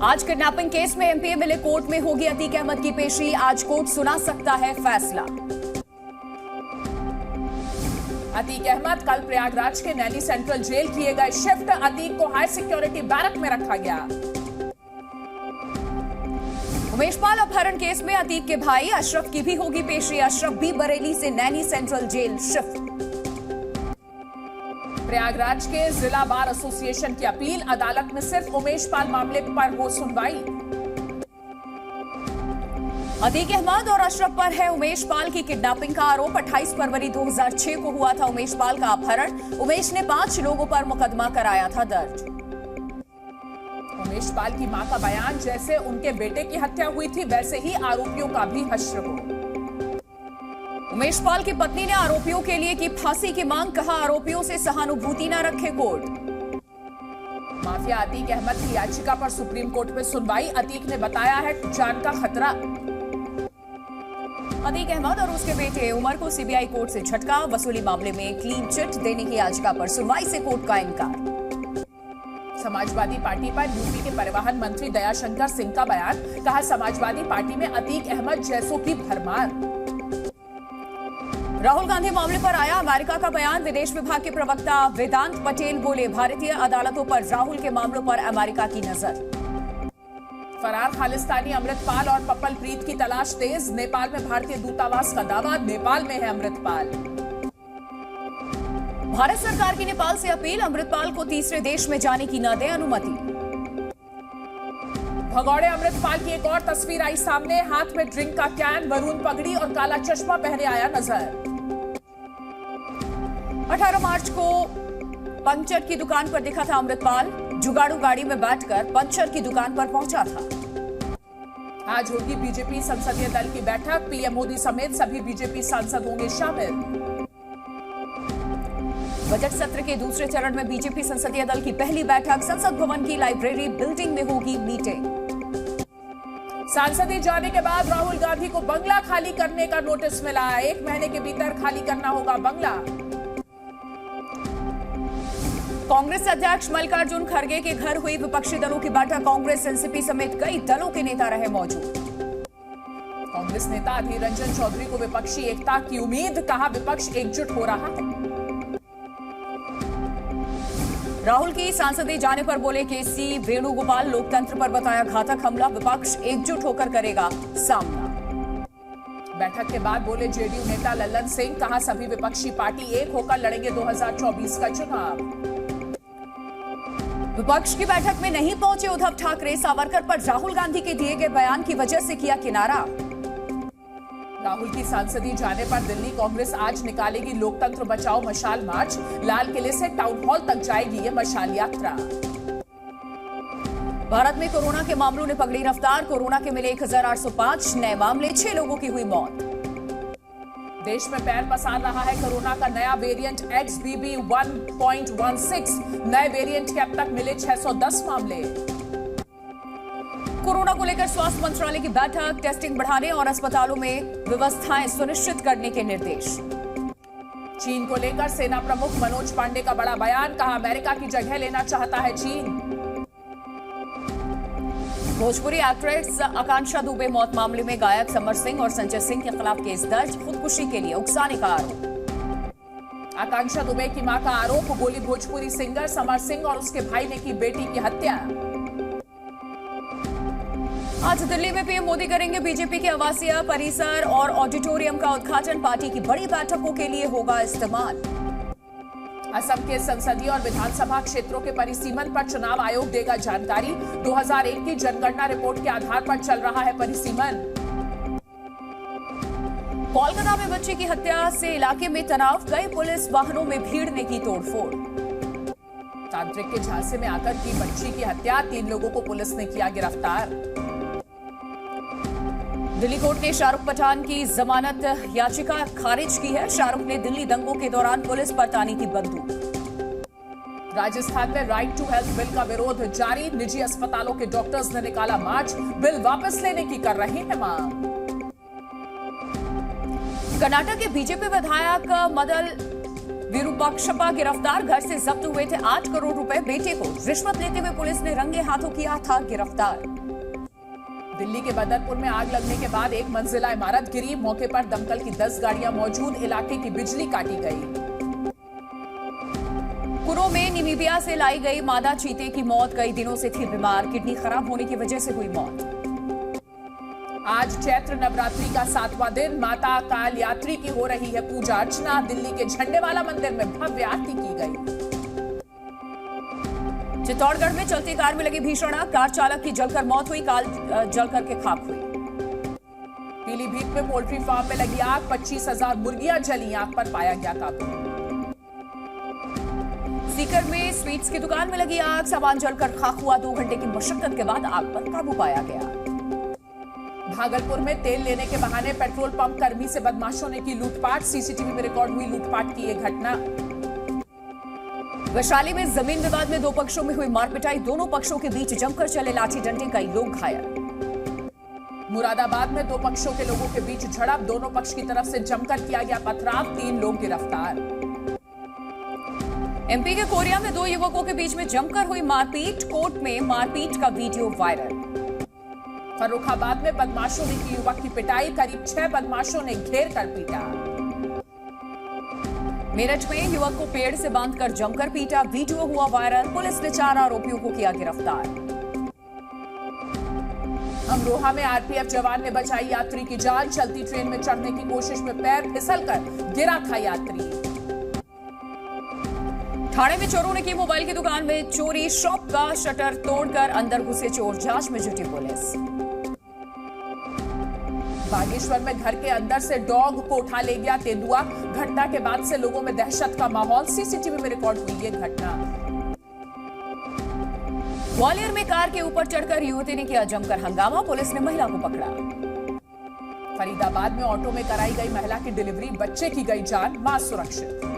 आज kidnapping case में MP MLA court में होगी अतीक अहमद की पेशी। आज कोर्ट सुना सकता है फैसला। अतीक अहमद कल प्रयागराज के नैनी सेंट्रल जेल किए गए शिफ्ट। अतीक को हाई सिक्योरिटी बैरक में रखा गया। उमेश पाल अपहरण केस में अतीक के भाई अशरफ की भी होगी पेशी। अशरफ भी बरेली से Naini central jail shift. Prayagraj के जिला बार एसोसिएशन की अपील, अदालत में सिर्फ उमेश पाल मामले पर हो सुनवाई। अतीक अहमद और अशरफ पर है उमेश पाल की किडनैपिंग का आरोप। 28 फरवरी 2006 को हुआ था उमेश पाल का अपहरण। उमेश ने 5 लोगों पर मुकदमा कराया था दर्ज। उमेश पाल की मां का बयान, जैसे उनके बेटे की हत्या हुई थी वैसे ही आरोपियों का भी हश्र हो। उमेश पाल की पत्नी ने आरोपियों के लिए की फांसी की मांग, कहा आरोपियों से सहानुभूति न रखे कोर्ट। माफिया अतीक अहमद की याचिका पर सुप्रीम कोर्ट में सुनवाई। अतीक ने बताया है जान का खतरा। अतीक अहमद और उसके बेटे उमर को सीबीआई कोर्ट से झटका। वसूली मामले में क्लीन चिट देने की याचिका पर सुनवाई से कोर्ट का इनकार। समाजवादी पार्टी पर यूपी के परिवहन मंत्री दयाशंकर सिंह का बयान, कहा समाजवादी पार्टी में अतीक अहमद जैसों की भरमार। राहुल गांधी मामले पर आया अमेरिका का बयान। विदेश विभाग के प्रवक्ता वेदांत पटेल बोले, भारतीय अदालतों पर राहुल के मामलों पर अमेरिका की नजर। फरार खालिस्तानी अमृतपाल और पप्पलप्रीत की तलाश तेज। नेपाल में भारतीय दूतावास का दावा, नेपाल में है अमृतपाल। भारत सरकार की नेपाल से अपील, अमृतपाल को तीसरे देश में जाने की न दे अनुमति। भगौड़े अमृतपाल की एक और तस्वीर आई सामने, हाथ में ड्रिंक का कैन, मरून पगड़ी और काला चश्मा पहने आया नजर। 18 मार्च को पंचर की दुकान पर दिखा था अमृतपाल। जुगाड़ू गाड़ी में बैठकर पंचर की दुकान पर पहुंचा था। आज होगी बीजेपी संसदीय दल की बैठक। पीएम मोदी समेत सभी बीजेपी सांसद होंगे शामिल। बजट सत्र के दूसरे चरण में बीजेपी संसदीय दल की पहली बैठक। संसद भवन की लाइब्रेरी बिल्डिंग में होगी मीटिंग। सांसदी जाने के बाद राहुल गांधी को बंगला खाली करने का नोटिस मिला। 1 महीने के भीतर खाली करना होगा बंगला। कांग्रेस अध्यक्ष मल्लिकार्जुन खड़गे के घर हुई विपक्षी दलों की बैठक। कांग्रेस एनसीपी समेत कई दलों के नेता रहे मौजूद। कांग्रेस नेता अधीर रंजन चौधरी को विपक्षी एकता की उम्मीद, कहा विपक्ष एकजुट हो रहा है। राहुल की सांसदी जाने पर बोले केसी वेणुगोपाल, लोकतंत्र पर बताया घातक हमला। विपक्ष एकजुट होकर करेगा सामना। बैठक के बाद बोले जेडीयू नेता लल्लन सिंह, कहा सभी विपक्षी पार्टी एक होकर लड़ेंगे 2024 का चुनाव। विपक्ष की बैठक में नहीं पहुंचे उद्धव ठाकरे। सावरकर पर राहुल गांधी के दिए गए बयान की वजह से किया किनारा। राहुल की सांसदी जाने पर दिल्ली कांग्रेस आज निकालेगी लोकतंत्र बचाओ मशाल मार्च। लाल किले से टाउन हॉल तक जाएगी ये मशाल यात्रा। भारत में कोरोना के मामलों ने पकड़ी रफ्तार। कोरोना के मिले 1805 नए मामले, 6 लोगों की हुई मौत। देश में पैर पसार रहा है कोरोना का नया वेरिएंट XBB 1.16। नए वेरिएंट के अब तक मिले 610 मामले। कोरोना को लेकर स्वास्थ्य मंत्रालय की बैठक। टेस्टिंग बढ़ाने और अस्पतालों में व्यवस्थाएं सुनिश्चित करने के निर्देश। चीन को लेकर सेना प्रमुख मनोज पांडे का बड़ा बयान, कहा अमेरिका की जगह लेना चाहता है चीन। भोजपुरी एक्ट्रेस आकांक्षा दुबे मौत मामले में गायक समर सिंह और संजय सिंह के खिलाफ केस दर्ज। खुदकुशी के लिए उकसाने का आरोप। आकांक्षा दुबे की मां का आरोप, बोली भोजपुरी सिंगर समर सिंह और उसके भाई ने की बेटी की हत्या। आज दिल्ली में पीएम मोदी करेंगे बीजेपी के आवासीय परिसर और ऑडिटोरियम का उद्घाटन। पार्टी की बड़ी बैठकों के लिए होगा इस्तेमाल। असम के संसदीय और विधानसभा क्षेत्रों के परिसीमन पर चुनाव आयोग देगा जानकारी। 2001 की जनगणना रिपोर्ट के आधार पर चल रहा है परिसीमन। कोलकाता में बच्चे की हत्या से इलाके में तनाव। कई पुलिस वाहनों में भीड़ ने की तोड़फोड़। तांत्रिक के झांसे में आकर की बच्ची की हत्या, 3 लोगों को पुलिस ने किया गिरफ्तार। दिल्ली कोर्ट ने शाहरुख पठान की जमानत याचिका खारिज की है। शाहरुख ने दिल्ली दंगों के दौरान पुलिस पर तानी थी बंदूक। राजस्थान में राइट टू हेल्थ बिल का विरोध जारी। निजी अस्पतालों के डॉक्टर्स ने निकाला मार्च। बिल वापस लेने की कर रहे हैं मांग। कर्नाटक के बीजेपी विधायक मदल विरूपाक्षप्पा गिरफ्तार, घर से जब्त हुए थे 8 करोड़ रुपए, बेटे को रिश्वत लेते हुए पुलिस ने रंगे हाथों किया था गिरफ्तार। दिल्ली के बदरपुर में आग लगने के बाद एक मंजिला इमारत गिरी, मौके पर दमकल की 10 गाड़ियां मौजूद, इलाके की बिजली काटी गई। कुरो में नामीबिया से लाई गई मादा चीते की मौत, कई दिनों से थी बीमार, किडनी खराब होने की वजह से हुई मौत। आज चैत्र नवरात्रि का 7वां दिन, माता काल यात्री की हो रही है पूजा अर्चना, दिल्ली के झंडेवाला मंदिर में भव्य आरती की गई। चित्तौड़गढ़ में चलती कार में लगी भीषण आग, कार चालक की जलकर मौत हुई, कार जलकर के खाक हुई। पीलीभीत में पोल्ट्री फार्म में लगी आग, 25,000 मुर्गियां जली, आग पर पाया गया काबू। सीकर में स्वीट्स की दुकान में लगी आग, सामान जलकर खाक हुआ, 2 घंटे की मशक्कत के बाद आग पर काबू पाया गया। भागलपुर में तेल लेने के बहाने पेट्रोल पंप कर्मी से बदमाशों ने की लूटपाट, सीसीटीवी में रिकॉर्ड हुई लूटपाट की यह घटना। वैशाली में जमीन विवाद में 2 पक्षों में हुई मारपिटाई, दोनों पक्षों के बीच जमकर चले लाठी डंडे, कई लोग घायल। मुरादाबाद में 2 पक्षों के लोगों के बीच झड़प, दोनों पक्ष की तरफ से जमकर किया गया पथराव, 3 लोग गिरफ्तार। एमपी के कोरिया में 2 युवकों के बीच में जमकर हुई मारपीट, कोर्ट में मारपीट का वीडियो वायरल। फर्रुखाबाद में बदमाशों ने की युवक की पिटाई, करीब 6 बदमाशों ने घेर कर पीटा। मेरठ में युवक को पेड़ से बांधकर जमकर पीटा, वीडियो हुआ वायरल, पुलिस ने 4 आरोपियों को किया गिरफ्तार। अमरोहा में आरपीएफ जवान ने बचाई यात्री की जान, चलती ट्रेन में चढ़ने की कोशिश में पैर फिसलकर गिरा था यात्री। ठाणे में चोरों ने की मोबाइल की दुकान में चोरी, शॉप का शटर तोड़कर अंदर घुसे चोर, जांच में जुटी पुलिस। बागेश्वर में घर के अंदर से डॉग को उठा ले गया तेंदुआ, घटना के बाद से लोगों में दहशत का माहौल, सीसीटीवी में रिकॉर्ड हुई ये घटना। ग्वालियर में कार के ऊपर चढ़कर युवती ने किया जमकर हंगामा, पुलिस ने महिला को पकड़ा। फरीदाबाद में ऑटो में कराई गई महिला की डिलीवरी, बच्चे की गई जान, मां सुरक्षित।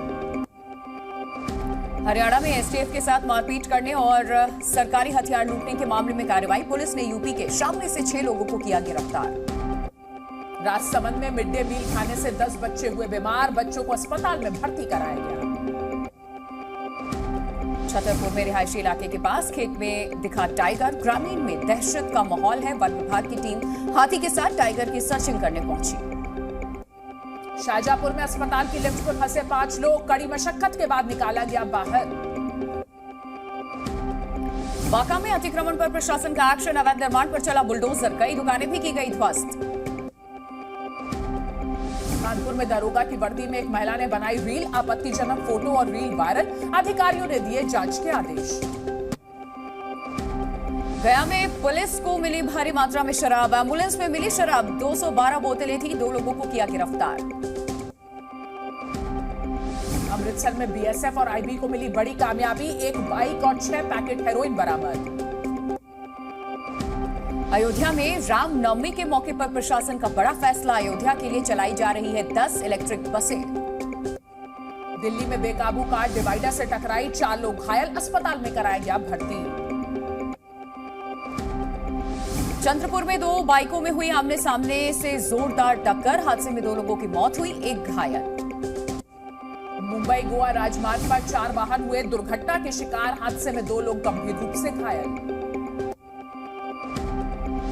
हरियाणा में एसटीएफ के साथ मारपीट करने और सरकारी हथियार लूटने के मामले में कार्रवाई, पुलिस ने यूपी के शामली से 6 लोगों को किया गिरफ्तार। राजसमंद में मिड डे मील खाने से 10 बच्चे हुए बीमार, बच्चों को अस्पताल में भर्ती कराया गया। छतरपुर में रिहायशी इलाके के पास खेत में दिखा टाइगर, ग्रामीण में दहशत का माहौल है, वन विभाग की टीम हाथी के साथ टाइगर की सर्चिंग करने पहुंची। शाहजहांपुर में अस्पताल की लिफ्ट में फंसे 5 लोग, कड़ी मशक्कत के बाद निकाला गया बाहर। बांका में अतिक्रमण पर प्रशासन का एक्शन, अवैध निर्माण पर चला बुलडोजर, कई दुकानें भी की गई ध्वस्त। कानपुर में दरोगा की वर्दी में एक महिला ने बनाई रील, आपत्तिजनक फोटो और रील वायरल, अधिकारियों ने दिए जांच के आदेश। गया में पुलिस को मिली भारी मात्रा में शराब, एम्बुलेंस में मिली शराब, 212 बोतलें थी, 2 लोगों को किया गिरफ्तार। अमृतसर में बीएसएफ और आईबी को मिली बड़ी कामयाबी, एक बाइक और 6 पैकेट हेरोइन बरामद। अयोध्या में रामनवमी के मौके पर प्रशासन का बड़ा फैसला, अयोध्या के लिए चलाई जा रही है 10 इलेक्ट्रिक बसें। दिल्ली में बेकाबू कार डिवाइडर से टकराई, 4 लोग घायल, अस्पताल में कराया गया भर्ती। चंद्रपुर में 2 बाइकों में हुई आमने सामने से जोरदार टक्कर, हादसे में 2 लोगों की मौत हुई, 1 घायल। मुंबई गोवा राजमार्ग पर 4 वाहन हुए दुर्घटना के शिकार, हादसे में 2 लोग गंभीर रूप से घायल।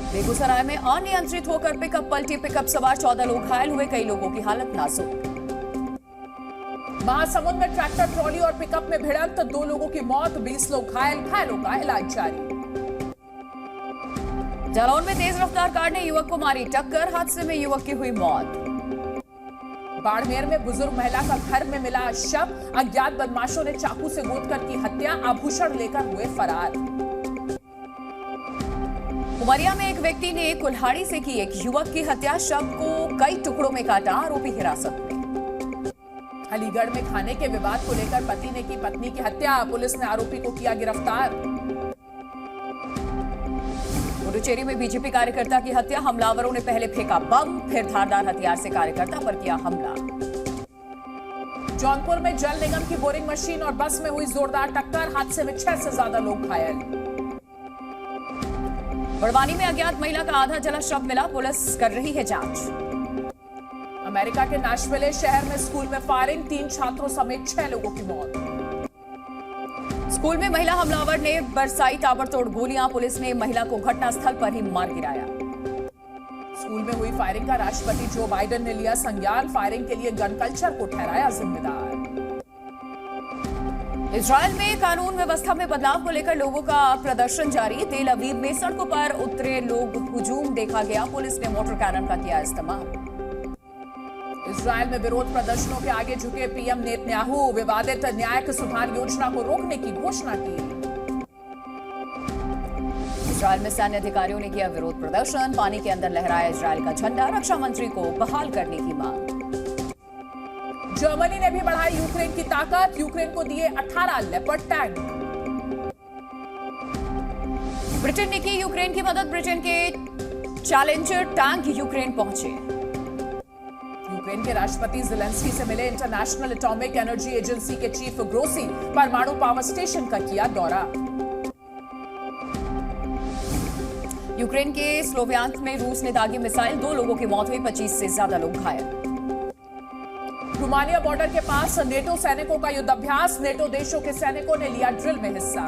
बेगूसराय में अनियंत्रित होकर पिकअप पलटी, पिकअप सवार 14 लोग घायल हुए, कई लोगों की हालत नाजुक। महासमुंद में ट्रैक्टर ट्रॉली और पिकअप में भिड़ंत, 2 लोगों की मौत, 20 लोग घायल, घायलों का इलाज जारी। जालौन में तेज रफ्तार कार ने युवक को मारी टक्कर, हादसे में युवक की हुई मौत। बाड़मेर में बुजुर्ग महिला का घर में मिला शव, अज्ञात बदमाशों ने चाकू से गोदकर की हत्या, आभूषण लेकर हुए फरार। उमरिया में एक व्यक्ति ने कुल्हाड़ी से की एक युवक की हत्या, शव को कई टुकड़ों में काटा, आरोपी हिरासत में। अलीगढ़ में खाने के विवाद को लेकर पति ने की पत्नी की हत्या, पुलिस ने आरोपी को किया गिरफ्तार। पुडुचेरी में बीजेपी कार्यकर्ता की हत्या, हमलावरों ने पहले फेंका बम, फिर धारदार हथियार से कार्यकर्ता पर किया हमला। जौनपुर में जल निगम की बोरिंग मशीन और बस में हुई जोरदार टक्कर, हादसे में 6 से ज्यादा लोग घायल। बड़वानी में अज्ञात महिला का आधा जला शव मिला, पुलिस कर रही है जांच। अमेरिका के नेशविल शहर में स्कूल में फायरिंग, 3 छात्रों समेत 6 लोगों की मौत। स्कूल में महिला हमलावर ने बरसाई ताबड़तोड़ गोलियां, पुलिस ने महिला को घटनास्थल पर ही मार गिराया। स्कूल में हुई फायरिंग का राष्ट्रपति जो बाइडेन ने लिया संज्ञान, फायरिंग के लिए गन कल्चर को ठहराया जिम्मेदार। इजरायल में कानून व्यवस्था में बदलाव को लेकर लोगों का प्रदर्शन जारी, तेल अवीव में सड़कों पर उतरे लोग, हुजूम देखा गया, पुलिस ने मोटर कैनन का किया इस्तेमाल। इजरायल में विरोध प्रदर्शनों के आगे झुके पीएम नेतन्याहू, विवादित न्यायिक सुधार योजना को रोकने की घोषणा की। इजरायल में सैन्य अधिकारियों ने किया विरोध प्रदर्शन, पानी के अंदर लहराया इजरायल का झंडा, रक्षा मंत्री को बहाल करने की मांग। जर्मनी ने भी बढ़ाई यूक्रेन की ताकत, यूक्रेन को दिए 18 लेपर्ड टैंक। ब्रिटेन ने की यूक्रेन की मदद, ब्रिटेन के चैलेंजर टैंक यूक्रेन पहुंचे। यूक्रेन के राष्ट्रपति ज़ेलेंस्की से मिले, इंटरनेशनल एटॉमिक एनर्जी एजेंसी के चीफ ग्रोसी, परमाणु पावर स्टेशन का किया दौरा। यूक्रेन के स्लोवियांस्क में रूस ने दागी मिसाइल, 2 लोगों की मौत हुई, 25 से ज्यादा लोग घायल। रोमानिया बॉर्डर के पास नेटो सैनिकों का युद्धाभ्यास, नेटो देशों के सैनिकों ने लिया ड्रिल में हिस्सा।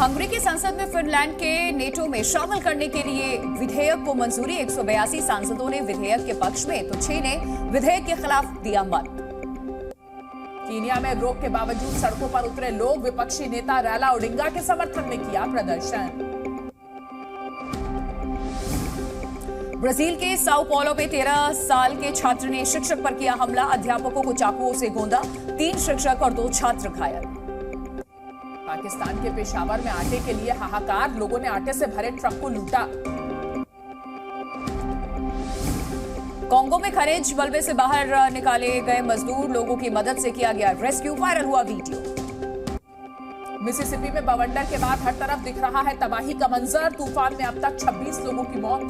हंगरी की संसद में फिनलैंड के नेटो में शामिल करने के लिए विधेयक को मंजूरी, 182 सांसदों ने विधेयक के पक्ष में तो 6 ने विधेयक के खिलाफ दिया मत। कीनिया में रोक के बावजूद सड़कों पर उतरे लोग, विपक्षी नेता रैला ओडिंगा के समर्थन में किया प्रदर्शन। ब्राजील के साओ पौलो में 13 साल के छात्र ने शिक्षक पर किया हमला, अध्यापकों को चाकुओं से गोंदा, 3 शिक्षक और 2 छात्र घायल। पाकिस्तान के पेशावर में आटे के लिए हाहाकार, लोगों ने आटे से भरे ट्रक को लूटा। कांगो में खनिज मलबे से बाहर निकाले गए मजदूर, लोगों की मदद से किया गया रेस्क्यू, वायरल हुआ वीडियो। मिसिसिपी में बवंडर के बाद हर तरफ दिख रहा है तबाही का मंजर, तूफान में अब तक 26 लोगों की मौत।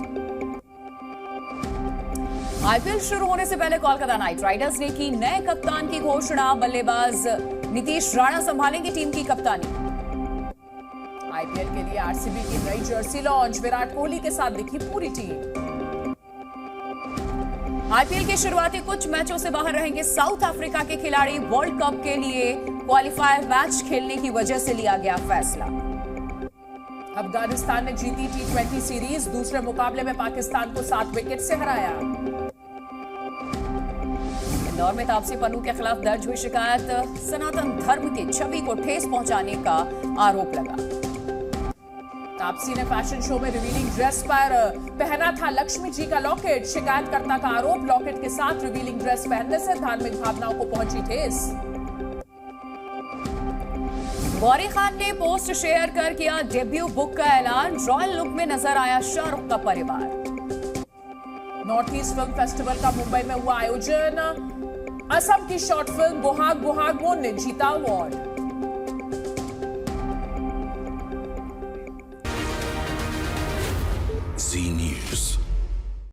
आईपीएल शुरू होने से पहले कोलकाता नाइट राइडर्स ने की नए कप्तान की घोषणा, बल्लेबाज नीतीश राणा संभालेंगे टीम की कप्तानी। आईपीएल के लिए आरसीबी की नई जर्सी लॉन्च, विराट कोहली के साथ दिखी पूरी टीम। आईपीएल के शुरुआती कुछ मैचों से बाहर रहेंगे साउथ अफ्रीका के खिलाड़ी, वर्ल्ड कप के लिए क्वालिफायर मैच खेलने की वजह से लिया गया फैसला। अफगानिस्तान ने जीती T20 सीरीज, दूसरे मुकाबले में पाकिस्तान को 7 विकेट से हराया। इंदौर में तापसी पन्नू के खिलाफ दर्ज हुई शिकायत, सनातन धर्म की छवि को ठेस पहुंचाने का आरोप लगा। तापसी ने फैशन शो में रिवीलिंग ड्रेस पर पहना था लक्ष्मी जी का लॉकेट, शिकायतकर्ता का आरोप, लॉकेट के साथ रिवीलिंग ड्रेस पहनने से धार्मिक भावनाओं को पहुंची ठेस। गौरी खान ने पोस्ट शेयर कर किया डेब्यू बुक का ऐलान, रॉयल लुक में नजर आया शाहरुख का परिवार। नॉर्थ ईस्ट फिल्म फेस्टिवल का मुंबई में हुआ आयोजन, असम की शॉर्ट फिल्म गुहाग गुहाग मोन ने जीता अवार्ड। Z News.